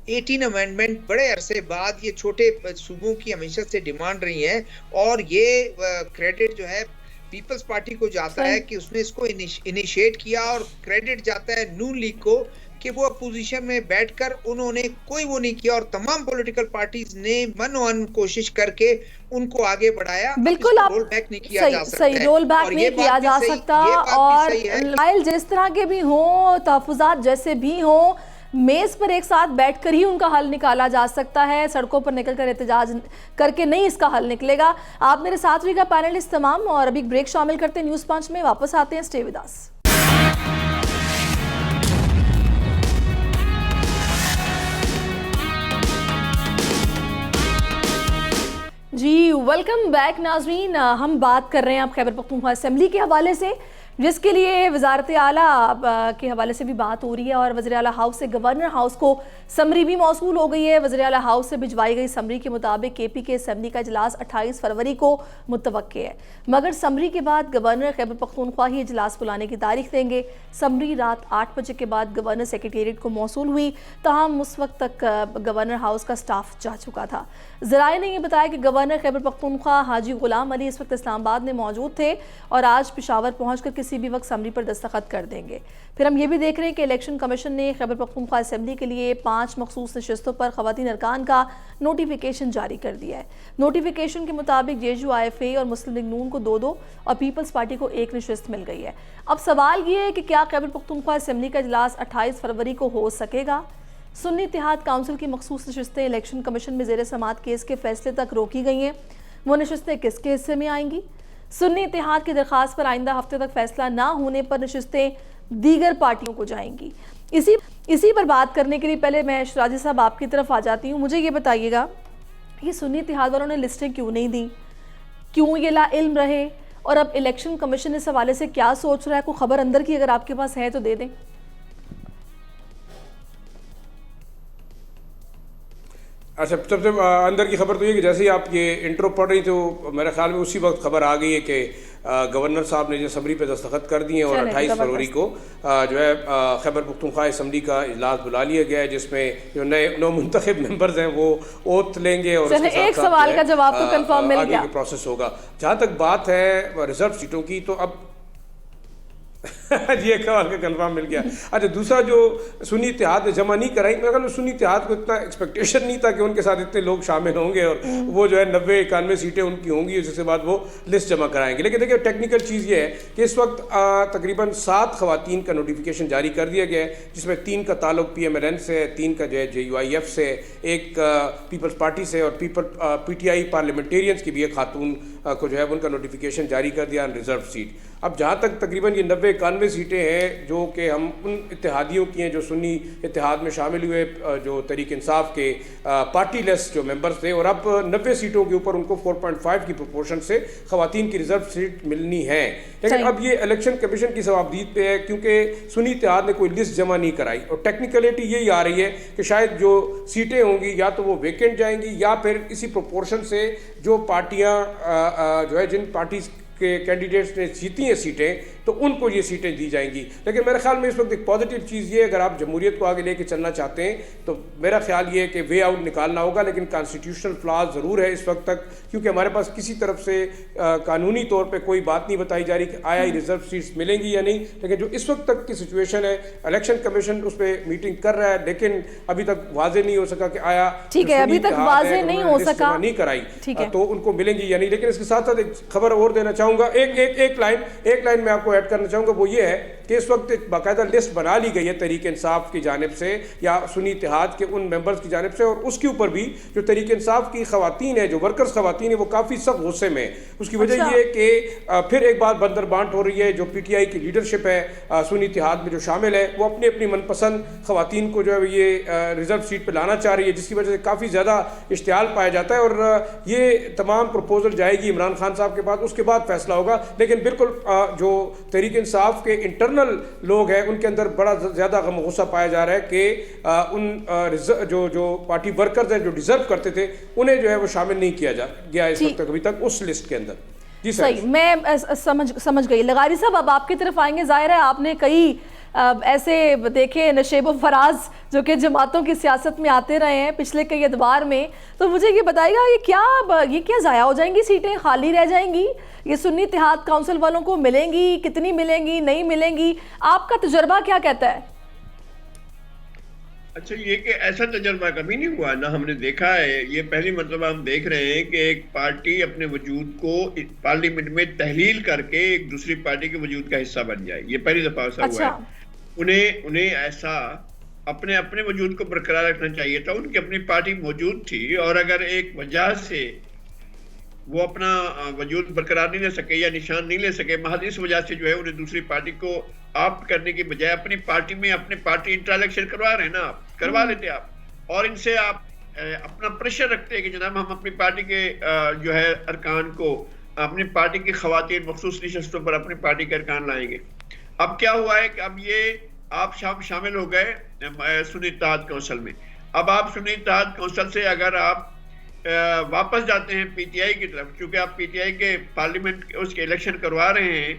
18 امینڈمنٹ بڑے عرصے بعد یہ چھوٹے صوبوں کی ہمیشہ سے ڈیمانڈ رہی ہے، اور یہ کریڈٹ جو ہے پیپلز پارٹی کو جاتا ہے کہ اس نے اس کو انیشیٹ کیا، اور کریڈٹ جاتا ہے نون لیگ کو کہ وہ اپوزیشن میں بیٹھ کر انہوں نے کوئی وہ نہیں کیا، اور تمام پولیٹیکل پارٹیز نے من وان کوشش کر کے ان کو آگے بڑھایا. بالکل آپ رول بیک نہیں کیا جا سکتا، صحیح رول بیک نہیں کیا جا سکتا، اور مسائل جس طرح کے بھی ہوں، تحفظات جیسے بھی ہوں، میز پر ایک ساتھ بیٹھ کر ہی ان کا حل نکالا جا سکتا ہے. سڑکوں پر نکل کر احتجاج کر کے نہیں اس کا حل نکلے گا. آپ میرے ساتھ رہیے گا پینلسٹ تمام، اور ابھی بریک شامل کرتے ہیں نیوز پنچ میں، واپس آتے ہیں. Stay with us. جی ویلکم بیک ناظرین. ہم بات کر رہے ہیں اب خیبر پختونخوا اسمبلی کے حوالے سے، جس کے لیے وزارت اعلیٰ کے حوالے سے بھی بات ہو رہی ہے، اور وزیر اعلیٰ ہاؤس سے گورنر ہاؤس کو سمری بھی موصول ہو گئی ہے. وزیر اعلیٰ ہاؤس سے بھجوائی گئی سمری کے مطابق کے پی کے اسمبلی کا اجلاس 28 فروری کو متوقع ہے، مگر سمری کے بعد گورنر خیبر پختونخوا ہی اجلاس بلانے کی تاریخ دیں گے. سمری رات 8 بجے کے بعد گورنر سیکریٹریٹ کو موصول ہوئی، تاہم اس وقت تک گورنر ہاؤس کا سٹاف جا چکا تھا. ذرائع نے یہ بتایا کہ گورنر خیبر پختونخوا حاجی غلام علی اس وقت اسلام آباد میں موجود تھے، اور آج پشاور پہنچ کر کسی بھی وقت سمری پر دستخط کر دیں گے. پھر ہم یہ بھی دیکھ رہے ہیں کہ الیکشن کمیشن نے خیبر پختونخوا اسمبلی کے لیے 5 مخصوص نشستوں پر خواتین ارکان کا نوٹیفیکیشن جاری کر دیا ہے. نوٹیفیکیشن کے مطابق جے یو آئی ایف اے اور مسلم لیگ نون کو 2 اور پیپلز پارٹی کو 1 نشست مل گئی ہے. اب سوال یہ ہے کہ کیا خیبر پختونخوا اسمبلی کا اجلاس 28 فروری کو ہو سکے گا؟ سنی اتحاد کونسل کی مخصوص نشستیں الیکشن کمیشن میں زیر سماعت کیس کے فیصلے تک روکی گئی ہیں. وہ نشستیں کس کے حصے میں آئیں گی؟ سنی اتحاد کی درخواست پر آئندہ ہفتے تک فیصلہ نہ ہونے پر نشستیں دیگر پارٹیوں کو جائیں گی. اسی پر بات کرنے کے لیے پہلے میں شراجی صاحب آپ کی طرف آ جاتی ہوں. مجھے یہ بتائیے گا، یہ سنی اتحاد والوں نے لسٹیں کیوں نہیں دیں؟ کیوں یہ لا علم رہے؟ اور اب الیکشن کمیشن اس حوالے سے کیا سوچ رہا ہے؟ کوئی خبر اندر کی اگر آپ کے پاس ہے تو دے دیں. اچھا، سب سے اندر کی خبر تو یہ کہ جیسے ہی آپ یہ انٹرو پڑھ رہی تو میرے خیال میں اسی وقت خبر آ گئی ہے کہ گورنر صاحب نے جو اسمبلی پہ دستخط کر دیے اور 28 فروری کو جو ہے خیبر پختونخوا اسمبلی کا اجلاس بلا لیا گیا ہے، جس میں جو نو منتخب ممبرز ہیں وہ اوتھ لیں گے اور ایک سوال کا جواب تو کنفرم مل گیا، آگے کی پروسیس ہوگا۔ جہاں تک بات ہے ریزرو سیٹوں کی تو اب جی ایک سوال کا کنفرم مل گیا۔ اچھا دوسرا جو سنی اتحاد نے جمع نہیں کرائی، میرے خیال میں سنی اتحاد کو اتنا ایکسپیکٹیشن نہیں تھا کہ ان کے ساتھ اتنے لوگ شامل ہوں گے اور وہ جو ہے 90-91 سیٹیں ان کی ہوں گی، جس کے بعد وہ لسٹ جمع کرائیں گے۔ لیکن دیکھیں ٹیکنیکل چیز یہ ہے کہ اس وقت تقریباً 7 خواتین کا نوٹیفیکیشن جاری کر دیا گیا ہے، جس میں 3 کا تعلق پی ایم ایل این سے، 3 کا جو ہے JUIF سے، ایک پیپلز پارٹی سے اور PTI پارلیمنٹیرینز کی بھی ایک خاتون کو جو ہے ان کا نوٹیفیکیشن جاری کر دیا ریزرو سیٹ۔ اب جہاں تک تقریباً یہ 90-91 سیٹیں ہیں جو کہ ہم ان اتحادیوں کی ہیں جو سنی اتحاد میں شامل ہوئے، جو تحریک انصاف کے پارٹی لیس جو ممبرز تھے، اور اب 90 سیٹوں کے اوپر ان کو 4.5 کی پروپورشن سے خواتین کی ریزرو سیٹ ملنی ہے۔ لیکن اب یہ الیکشن کمیشن کی ثوابدید پہ ہے، کیونکہ سنی اتحاد نے کوئی لسٹ جمع نہیں کرائی، اور ٹیکنیکلٹی یہی آ رہی ہے کہ شاید جو سیٹیں ہوں گی یا تو وہ ویکنٹ جائیں گی یا پھر اسی پروپورشن سے جو پارٹیاں جو ہے جن پارٹیز کے کینڈیڈیٹس نے جیتی ہیں سیٹیں تو ان کو یہ سیٹیں دی جائیں گی۔ لیکن میرے خیال میں اس وقت ایک پازیٹیو چیز یہ ہے، اگر آپ جمہوریت کو آگے لے کے چلنا چاہتے ہیں تو میرا خیال یہ ہے کہ وے آؤٹ نکالنا ہوگا، لیکن کانسٹیٹیوشنل فلاز ضرور ہے اس وقت تک، کیونکہ ہمارے پاس کسی طرف سے قانونی طور پہ کوئی بات نہیں بتائی جا رہی کہ آیا ریزرو سیٹس ملیں گی یا نہیں۔ لیکن جو اس وقت تک کی سچویشن ہے، الیکشن کمیشن اس پہ میٹنگ کر رہا ہے، لیکن ابھی تک واضح نہیں ہو سکا کہ آیا ابھی تک واضح نہیں ہو سکا نہیں کرائی تو ان کو ملیں گی یا نہیں۔ لیکن اس کے ساتھ ساتھ ایک خبر اور دینا چاہوں گا، ایک لائن میں آپ کو ایڈ کرنا چاہوں گا، وہ یہ ہے کہ اس وقت ایک باقاعدہ لسٹ بنا لی گئی ہے تحریک انصاف کی جانب سے یا سنی اتحاد کے ان ممبرز کی جانب سے، اور اس کے اوپر بھی جو تحریک انصاف کی خواتین ہیں، جو ورکرز خواتین ہیں، وہ کافی سخت غصے میں۔ اس کی وجہ یہ ہے کہ پھر ایک بات بندر بانٹ ہو رہی ہے، جو PTI کی لیڈرشپ ہے سنی اتحاد میں جو شامل ہے، وہ اپنی من پسند خواتین کو جو ہے یہ ریزرو سیٹ پہ لانا چاہ رہی ہے، جس کی وجہ سے کافی زیادہ اشتعال پایا جاتا ہے، اور یہ تمام پروپوزل جائے گی عمران خان صاحب کے بعد، اس کے بعد فیصلہ ہوگا۔ لیکن بالکل جو تحریک انصاف کے انٹرنل لوگ ہیں ان کے اندر بڑا زیادہ غم و غصہ پایا جا رہا ہے کہ ان جو پارٹی ورکرز ہیں جو ڈیزرو کرتے تھے انہیں جو ہے وہ شامل نہیں کیا گیا اس وقت تک ابھی تک اس لسٹ کے اندر۔ جی صحیح، میں سمجھ گئی۔ لغاری صاحب اب آپ کی طرف آئیں گے، ظاہر ہے آپ نے کئی ایسے دیکھے نشیب و فراز جو کہ جماعتوں کی سیاست میں آتے رہے ہیں پچھلے کئی ادوار میں، تو مجھے یہ بتائیے گا یہ کیا ضائع ہو جائیں گی سیٹیں، خالی رہ جائیں گی؟ یہ سنی اتحاد کونسل والوں کو ملیں گی؟ کتنی ملیں گی، نہیں ملیں گی؟ آپ کا تجربہ کیا کہتا ہے؟ اچھا، یہ کہ ایسا تجربہ کبھی نہیں ہوا، نہ ہم نے دیکھا ہے، یہ پہلی مرتبہ ہم دیکھ رہے ہیں کہ ایک پارٹی اپنے وجود کو پارلیمنٹ میں تحلیل کر کے ایک دوسری پارٹی کے وجود کا حصہ بن جائے۔ یہ پہلی دفعہ ایسا ہوا ہے۔ انہیں ایسا اپنے وجود کو برقرار رکھنا چاہیے تھا، ان کی اپنی پارٹی موجود تھی، اور اگر ایک وجہ سے وہ اپنا وجود برقرار نہیں لے سکے یا نشان نہیں لے سکے، محض اس وجہ سے جو ہے انہیں دوسری پارٹی کو آپ کرنے کی بجائے اپنی پارٹی میں اپنے پارٹی انٹر الیکشن کروا رہے ہیں نا، آپ کروا لیتے آپ، اور ان سے آپ اپنا پریشر رکھتے ہیں کہ جناب ہم اپنی پارٹی کے جو ہے ارکان کو، اپنی پارٹی کی خواتین مخصوص نشستوں پر اپنی پارٹی کے ارکان لائیں گے۔ اب کیا ہوا ہے کہ اب یہ آپ شامل ہو گئے سنی اتحاد کونسل میں۔ اب آپ سنی اتحاد کونسل سے اگر آپ واپس جاتے ہیں PTI کی طرف، چونکہ آپ PTI کے پارلیمنٹ اس کے الیکشن کروا رہے ہیں،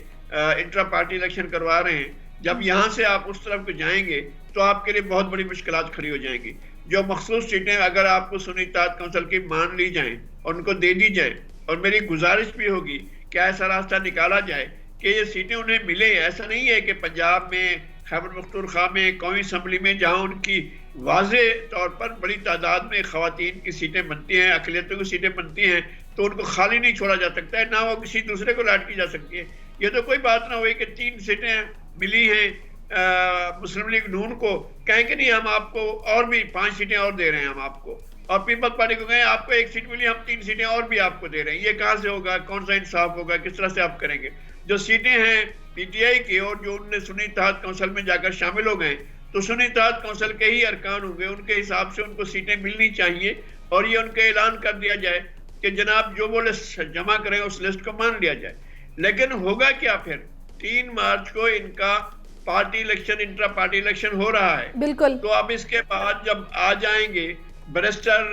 انٹرا پارٹی الیکشن کروا رہے ہیں، جب یہاں سے آپ اس طرف کو جائیں گے تو آپ کے لیے بہت بڑی مشکلات کھڑی ہو جائیں گی۔ جو مخصوص سیٹیں اگر آپ کو سنی اتحاد کونسل کی مان لی جائیں اور ان کو دے دی جائیں، اور میری گزارش بھی ہوگی کہ ایسا راستہ نکالا جائے کہ یہ سیٹیں انہیں ملیں۔ ایسا نہیں ہے کہ پنجاب میں، خیبر پختونخوا میں، قومی اسمبلی میں جہاں ان کی واضح طور پر بڑی تعداد میں خواتین کی سیٹیں بنتی ہیں، اقلیتوں کی سیٹیں بنتی ہیں، تو ان کو خالی نہیں چھوڑا جا سکتا ہے، نہ وہ کسی دوسرے کو لاٹ کی جا سکتی ہے۔ یہ تو کوئی بات نہ ہوئی کہ 3 سیٹیں ملی ہیں مسلم لیگ نون کو، کہیں کہ نہیں ہم آپ کو اور بھی 5 سیٹیں اور دے رہے ہیں ہم آپ کو، اور پیپلز پارٹی کو کہیں آپ کو 1 سیٹ ملی، ہم 3 سیٹیں اور بھی آپ کو دے رہے ہیں۔ یہ کہاں سے ہوگا؟ کون سا انصاف ہوگا؟ کس طرح سے آپ کریں گے؟ جو سیٹیں ہیں PTI کی اور جو ان نے سنی اتحاد کونسل میں جا کر شامل ہو گئے، تو سنی اتحاد کونسل کے ہی ارکان ہوں گے، ان کے حساب سے ان کو سیٹیں ملنی چاہیے، اور یہ ان کا اعلان کر دیا جائے کہ جناب جو وہ لسٹ جمع کریں اس لسٹ کو مان لیا جائے۔ لیکن ہوگا کیا پھر؟ 3 مارچ کو ان کا party election, intra party election ہو رہا ہے، بالکل۔ تو اب اس کے بعد جب آ جائیں گے بیرسٹر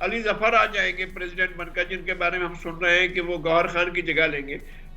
علی ظفر آ جائیں گے پریزیڈنٹ بن کر، جن کے بارے میں ہم سن رہے ہیں کہ وہ گوہر خان کی جگہ لیں گے،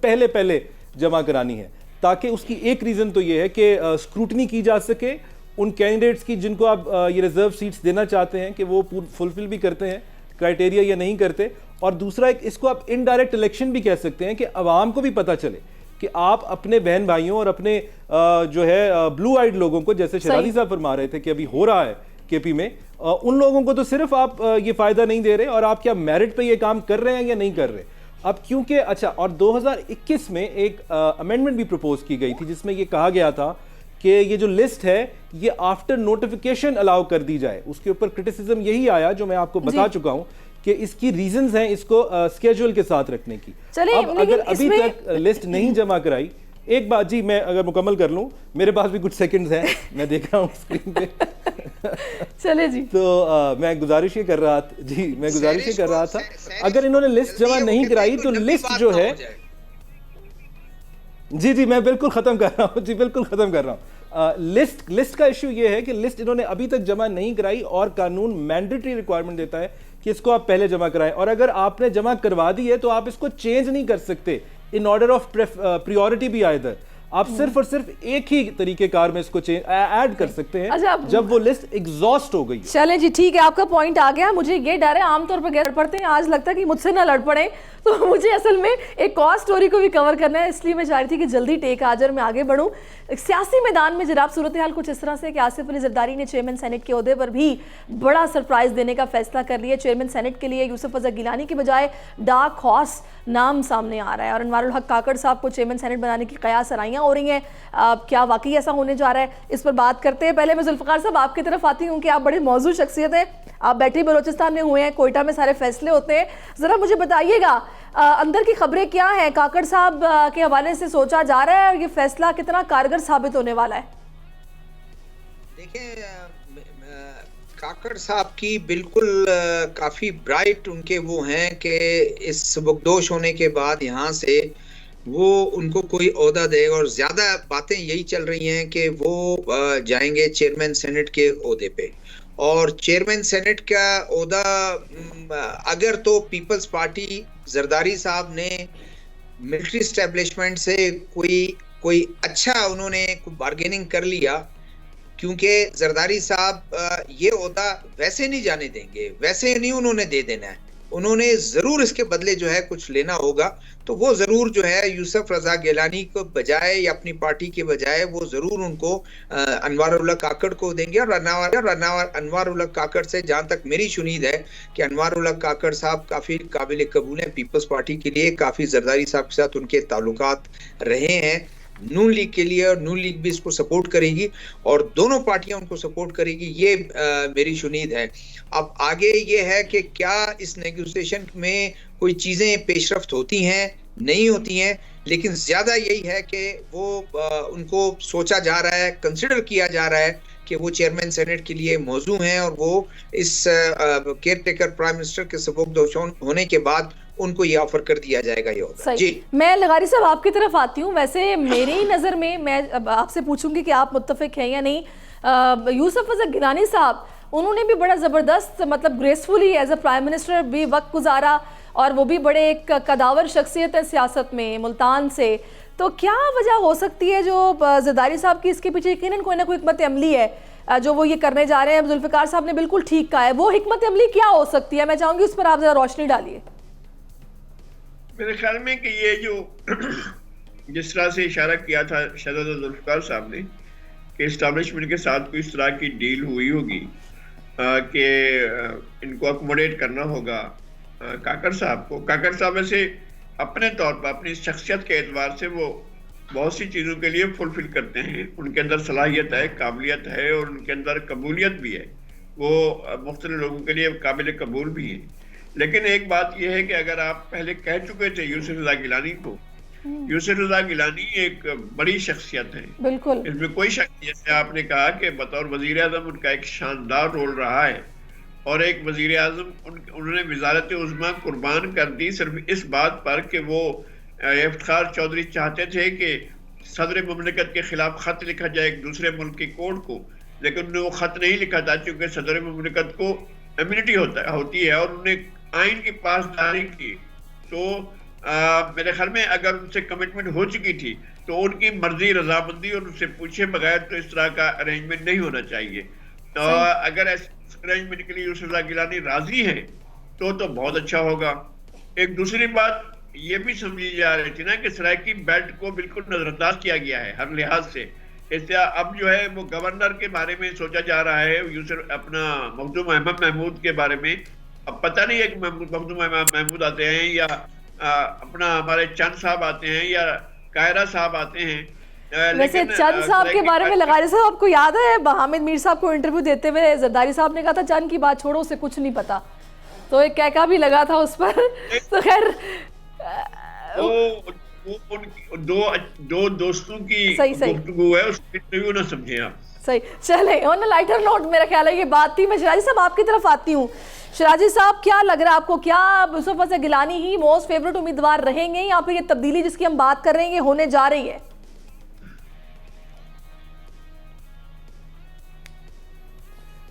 پہلے جمع کرانی ہے، تاکہ اس کی ایک ریزن تو یہ ہے کہ اسکروٹنی کی جا سکے ان کینڈیڈیٹس کی جن کو آپ یہ ریزرو سیٹس دینا چاہتے ہیں کہ وہ فلفل بھی کرتے ہیں کرائٹیریا یا نہیں کرتے، اور دوسرا ایک اس کو آپ انڈائریکٹ الیکشن بھی کہہ سکتے ہیں کہ عوام کو بھی پتہ چلے کہ آپ اپنے بہن بھائیوں اور اپنے جو ہے بلو آئیڈ لوگوں کو، جیسے شیرازی صاحب فرما رہے تھے کہ ابھی ہو رہا ہے کے پی میں، ان لوگوں کو تو صرف آپ یہ فائدہ نہیں دے رہے اور آپ کیا میرٹ پہ یہ کام کر رہے ہیں یا نہیں کر رہے. اب کیونکہ اچھا، اور 2021 میں ایک امینڈمنٹ بھی پروپوز کی گئی تھی جس میں یہ کہا گیا تھا کہ یہ جو لسٹ ہے یہ آفٹر نوٹیفیکیشن الاؤ کر دی جائے. اس کے اوپر کرٹیسزم یہی آیا جو میں آپ کو بتا چکا ہوں کہ اس کی ریزنز ہیں اس کو اسکیجول کے ساتھ رکھنے کی. اب اگر ابھی تک لسٹ نہیں جمع کرائی، ایک بات جی میں اگر مکمل کر لوں، میرے پاس بھی کچھ سیکنڈز ہیں، میں دیکھ رہا ہوں اسکرین پہ. چلے جی، تو میں گزارش یہ کر رہا تھا اگر انہوں نے لسٹ جمع نہیں کرائی تو لسٹ جو ہے، جی میں بالکل ختم کر رہا ہوں، لسٹ کا ایشو یہ ہے کہ لسٹ انہوں نے ابھی تک جمع نہیں کرائی اور قانون مینڈیٹری ریکوائرمنٹ دیتا ہے کہ اس کو آپ پہلے جمع کرائیں، اور اگر آپ نے جمع کروا دی ہے تو آپ اس کو چینج نہیں کر سکتے ان آرڈر آف پریورٹی بھی آئدر. آپ صرف اور صرف ایک ہی طریقہ کار میں اس کو ایڈ کر سکتے ہیں جب وہ لسٹ ایگزاسٹ ہو گئی. چلیں جی ٹھیک ہے، آپ کا پوائنٹ آ گیا. مجھے یہ ڈر ہے عام طور پر لڑ پڑتے ہیں، آج لگتا ہے کہ مجھ سے نہ لڑ پڑیں، تو مجھے اصل میں ایک اور سٹوری کو بھی کور کرنا ہے، اس لیے میں چاہ رہی تھی کہ جلدی ٹیک آ جائے اور میں آگے بڑھوں. سیاسی میدان میں جناب صورتحال کچھ اس طرح سے کہ آصف علی زرداری نے چیئرمین سینٹ کے عہدے پر بھی بڑا سرپرائز دینے کا فیصلہ کر لیا. چیئرمین سینٹ کے لیے یوسف رضا گیلانی کے بجائے ڈارک ہارس نام سامنے آ رہا ہے اور انوار الحق کاکڑ صاحب کو چیئرمین سینٹ بنانے کی قیاس آرائیاں ہو رہی ہیں. کیا واقعی ایسا ہونے جا رہا ہے، اس پر بات کرتے ہیں. پہلے میں ذوالفقار صاحب آپ کی طرف آتی ہوں کہ آپ بڑے موضوع شخصیت ہیں، آپ بیٹھے بلوچستان میں ہوئے ہیں، کوئٹہ میں سارے فیصلے ہوتے ہیں. ذرا مجھے بتائیے گا اندر کی خبریں کیا ہیں، کاکڑ صاحب کے حوالے سے سوچا جا رہا ہے اور یہ فیصلہ کتنا کارگر ثابت ہونے والا ہے؟ دیکھیں کاکڑ صاحب کی بالکل کافی برائٹ ان کے وہ ہیں کہ اس سبکدوش ہونے کے بعد یہاں سے وہ ان کو کوئی عہدہ دے، اور زیادہ باتیں یہی چل رہی ہیں کہ وہ جائیں گے چیئرمین سینٹ کے عہدے پہ. اور چیئرمین سینٹ کا عہدہ اگر تو پیپلز پارٹی زرداری صاحب نے ملٹری اسٹیبلشمنٹ سے کوئی اچھا انہوں نے بارگیننگ کر لیا، کیونکہ زرداری صاحب یہ عہدہ ویسے نہیں جانے دیں گے، ویسے نہیں انہوں نے دے دینا ہے، انہوں نے ضرور اس کے بدلے جو ہے کچھ لینا ہوگا. تو وہ ضرور جو ہے یوسف رضا گیلانی کو بجائے یا اپنی پارٹی کے بجائے وہ ضرور ان کو انوار الحق کاکڑ کو دیں گے. اور انوار الحق کاکڑ سے جہاں تک میری شنید ہے کہ انوار الحق کاکڑ صاحب کافی قابل قبول ہیں پیپلز پارٹی کے لیے، کافی زرداری صاحب کے ساتھ ان کے تعلقات رہے ہیں نون لیگ کے لیے، اور نون لیگ بھی اس کو سپورٹ کرے گی اور دونوں پارٹیاں ان کو سپورٹ کرے گی، یہ میری شنید ہے. اب آگے یہ ہے کہ کیا اس نیگوسیشن میں کوئی چیزیں پیش رفت ہوتی ہیں نہیں ہوتی ہیں، لیکن زیادہ یہی ہے کہ وہ ان کو سوچا جا رہا ہے، کنسیڈر کیا جا رہا ہے کہ وہ چیئرمین سینٹ کے لیے موزوں ہیں، اور وہ اس کیئر ٹیکر پرائم منسٹر کے سبکدوش ہونے کے بعد ان کو یہ آفر کر دیا جائے گا. یہ ہوگا جی. میں لغاری صاحب آپ کی طرف آتی ہوں. ویسے میری نظر میں آپ سے پوچھوں گی کہ آپ متفق ہیں یا نہیں. یوسف رضا گیلانی صاحب انہوں نے بھی بڑا زبردست مطلب gracefully as a prime minister بھی وقت گزارا، اور وہ بھی بڑے ایک قداور شخصیت ہے سیاست میں ملتان سے. تو کیا وجہ ہو سکتی ہے جو زرداری صاحب کی اس کے پیچھے یقیناً کوئی نہ کوئی حکمت عملی ہے جو وہ یہ کرنے جا رہے ہیں؟ ذوالفقار صاحب نے بالکل ٹھیک کہا ہے، وہ حکمت عملی کیا ہو سکتی ہے؟ میں چاہوں گی اس پر آپ ذرا روشنی ڈالیے. میرے خیال میں کہ یہ جو جس طرح سے اشارہ کیا تھا شہزادہ ذوالفقار صاحب نے کہ اسٹیبلشمنٹ کے ساتھ کوئی اس طرح کی ڈیل ہوئی ہوگی کہ ان کو اکوموڈیٹ کرنا ہوگا کاکڑ صاحب کو. کاکڑ صاحب ویسے اپنے طور پر اپنی شخصیت کے اعتبار سے وہ بہت سی چیزوں کے لیے فلفل کرتے ہیں، ان کے اندر صلاحیت ہے، قابلیت ہے، اور ان کے اندر قبولیت بھی ہے، وہ مختلف لوگوں کے لیے قابل قبول بھی ہیں. لیکن ایک بات یہ ہے کہ اگر آپ پہلے کہہ چکے تھے یوسف رضا گیلانی کو، یوسف رضا گیلانی ایک بڑی شخصیت ہے، بالکل اس میں کوئی شک نہیں. جیسے آپ نے کہا کہ بطور وزیر اعظم ان کا ایک شاندار رول رہا ہے، اور ایک وزیر اعظم انہوں نے وزارت عظمیٰ قربان کر دی صرف اس بات پر کہ وہ افتخار چودھری چاہتے تھے کہ صدر مملکت کے خلاف خط لکھا جائے ایک دوسرے ملک کی کورٹ کو، لیکن انہوں نے وہ خط نہیں لکھا تھا چونکہ صدر مملکت کو امیونٹی ہوتی ہے، اور انہوں نے آئین کی پاسداری کی تو میرے خیال میں اگر ان سے کمٹمنٹ ہو چکی تھی تو ان کی مرضی رضامندی اور ان سے پوچھے بغیر تو اس طرح کا ارینجمنٹ نہیں ہونا چاہیے. اگر ایسے ارینجمنٹ کے لیے یوسف رضا گیلانی راضی ہیں تو بہت اچھا ہوگا. ایک دوسری بات یہ بھی سمجھی جا رہی تھی نا کہ سرائکی بیلٹ کو بالکل نظر انداز کیا گیا ہے ہر لحاظ سے. اس طرح اب جو ہے وہ گورنر کے بارے میں سوچا جا رہا ہے, یوسف اپنا مخدوم احمد محمود کے بارے میں. اب پتہ نہیں ہے کہ مخدوم احمد محمود آتے ہیں یا اپنا ہمارے چند صاحب آتے ہیں یا قاہرہ صاحب آتے ہیں. ویسے چند صاحب کے بارے میں لغاری صاحب آپ کو یاد ہے حامد میر صاحب کو انٹرویو دیتے ہوئے زرداری صاحب نے کہا تھا چند کی بات چھوڑو, اسے کچھ نہیں پتا, تو ایک کہکا بھی لگا تھا اس پر. تو خیر دو دوستوں کی گفتگو ہے, اس کو انٹرویو نہ سمجھیں آپ. صحیح, چلیں آن اے لائٹر نوٹ میرا خیال ہے یہ بات تھی. میں شراجی صاحب آپ کی طرف آتی ہوں. شراجی صاحب کیا لگ رہا ہے آپ کو, کیا یوسف رضا گیلانی ہی موسٹ فیوریٹ امیدوار رہیں گے یا پھر یہ تبدیلی جس کی ہم بات کر رہے ہیں یہ ہونے جا رہی ہے؟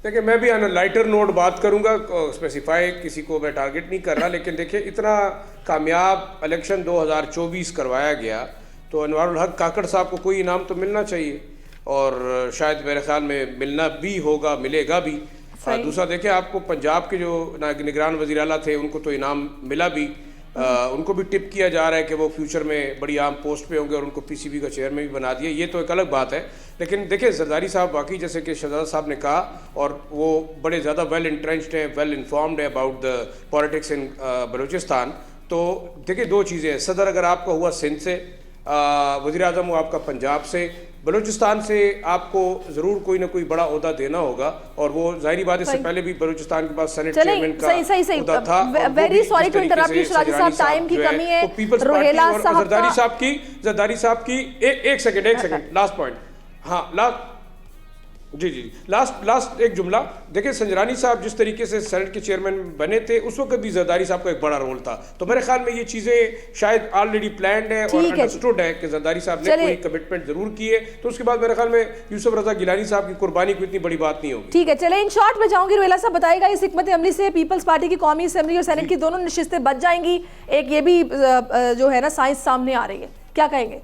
دیکھیں میں بھی آن لائٹر نوٹ بات کروں گا, اسپیسیفائی کسی کو میں ٹارگٹ نہیں کر رہا, لیکن دیکھیں اتنا کامیاب الیکشن 2024 کروایا گیا تو انوار الحق کاکڑ صاحب کو کوئی انعام تو ملنا چاہیے, اور شاید میرے خیال میں ملنا بھی ہوگا, ملے گا بھی. دوسرا دیکھیں آپ کو پنجاب کے جو نگران وزیر اعلیٰ تھے ان کو تو انعام ملا بھی, ان کو بھی ٹپ کیا جا رہا ہے کہ وہ فیوچر میں بڑی اہم پوسٹ پہ ہوں گے اور ان کو پی سی بی کا چیئرمین بھی بنا دیا, یہ تو ایک الگ بات ہے. لیکن دیکھیں زرداری صاحب واقعی جیسے کہ شہزادہ صاحب نے کہا, اور وہ بڑے زیادہ ویل انٹرینچڈ ہیں, ویل انفارمڈ ہے about the politics in Balochistan. تو دیکھیں دو چیزیں ہیں, صدر اگر آپ کا ہوا سندھ سے, وزیر اعظم ہوا آپ کا پنجاب سے, بلوچستان سے آپ کو ضرور کوئی نہ کوئی بڑا عہدہ دینا ہوگا, اور وہ ظاہری بات اس سے پہلے بھی بلوچستان کے پاس سینٹ چیئرمین کا عہدہ تھا. Very sorry to interrupt you شراجی صاحب, ٹائم کی کمی ہے. روہیلا صاحب زرداری صاحب کی ایک سیکنڈ لاسٹ پوائنٹ, ہاں جی لاسٹ ایک جملہ. دیکھیں سنجرانی صاحب جس طریقے سے سینٹ کے چیئرمین بنے تھے اس وقت بھی زرداری صاحب کا ایک بڑا رول تھا, تو میرے خیال میں یہ چیزیں شاید آلریڈی پلانڈ ہے اور انڈرسٹوڈ ہے کہ زرداری صاحب نے کوئی کمٹمنٹ ضرور کی ہے, تو اس کے بعد میرے خیال میں یوسف رضا گیلانی صاحب کی قربانی کوئی اتنی بڑی بات نہیں ہوگی. ٹھیک ہے, چلیں ان شارٹ میں جاؤں گی. روہیلا صاحب بتائے گا اس حکمت عملی سے پیپلز پارٹی کی قومی اسمبلی اور سینٹ کی دونوں نشستیں بچ جائیں گی, ایک یہ بھی جو ہے نا سائنس سامنے آ رہی ہے, کیا کہیں گے؟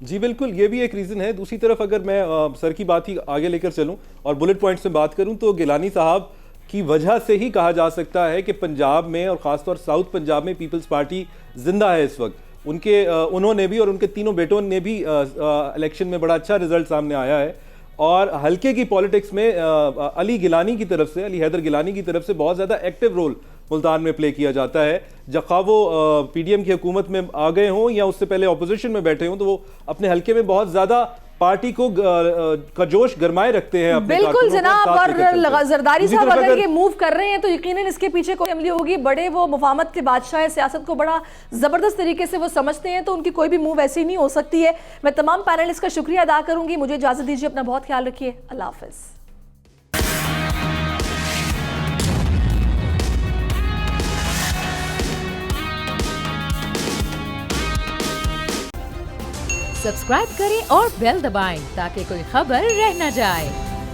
جی بالکل, یہ بھی ایک ریزن ہے. دوسری طرف اگر میں سر کی بات ہی آگے لے کر چلوں اور بلٹ پوائنٹس میں بات کروں تو گیلانی صاحب کی وجہ سے ہی کہا جا سکتا ہے کہ پنجاب میں اور خاص طور ساؤتھ پنجاب میں پیپلز پارٹی زندہ ہے اس وقت. انہوں نے بھی اور ان کے تینوں بیٹوں نے بھی الیکشن میں بڑا اچھا رزلٹ سامنے آیا ہے, اور حلقے کی پولیٹکس میں علی گیلانی کی طرف سے, علی حیدر گیلانی کی طرف سے بہت زیادہ ایکٹیو رول ملتان میں پلے کیا جاتا ہے. جب خواہ وہ پی ڈی ایم کی حکومت میں آ گئے ہوں یا اس سے پہلے اپوزیشن میں بیٹھے ہوں, تو وہ اپنے حلقے میں بہت زیادہ پارٹی کو کا جوش گرمائے رکھتے ہیں. بالکل جناب, اور زرداری صاحب اگر یہ موو کر رہے ہیں تو یقیناً اس کے پیچھے کوئی عملی ہوگی. بڑے وہ مفاہمت کے بادشاہ, سیاست کو بڑا زبردست طریقے سے وہ سمجھتے ہیں, تو ان کی کوئی بھی موو ایسی نہیں ہو سکتی ہے. میں تمام پینلسٹ کا شکریہ ادا کروں گی. مجھے اجازت دیجیے, اپنا بہت خیال رکھیے, اللہ حافظ. سبسکرائب کریں اور بیل دبائیں تاکہ کوئی خبر رہ نہ جائے.